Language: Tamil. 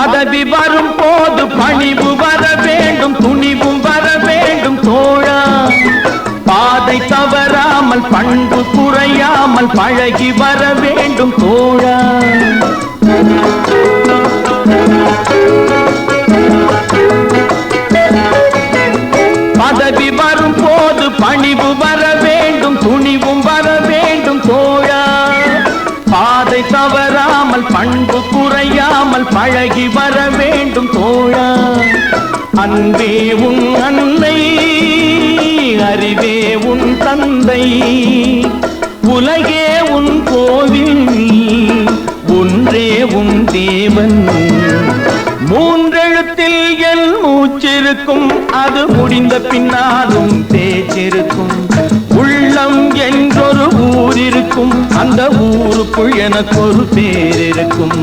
பதவி வரும் போது பணிவு வர வேண்டும், துணிவும் வர வேண்டும் தோழா. பாதை தவறாமல் பண்பு குறையாமல் பழகி வர வேண்டும் தோழா. பதவி வரும் போது பணிவு வர வேண்டும், துணிவும் வர வேண்டும் தோழா. பாதை தவறாமல் பண்பு குறையாமல் பழகி வர வேண்டும் தோழா. அன்பே உன் அன்னை, அறிவே உன் தந்தை, உலகே உன் கோவில், ஒன்றே உன் தேவன். மூன்றெழுத்தில் என் மூச்சிருக்கும், அது முடிந்த பின்னாலும் பேச்சிருக்கும். உள்ளம் என்றொரு ஊர் இருக்கும், அந்த ஊருக்குள் எனக்கு ஒரு பேர் இருக்கும்.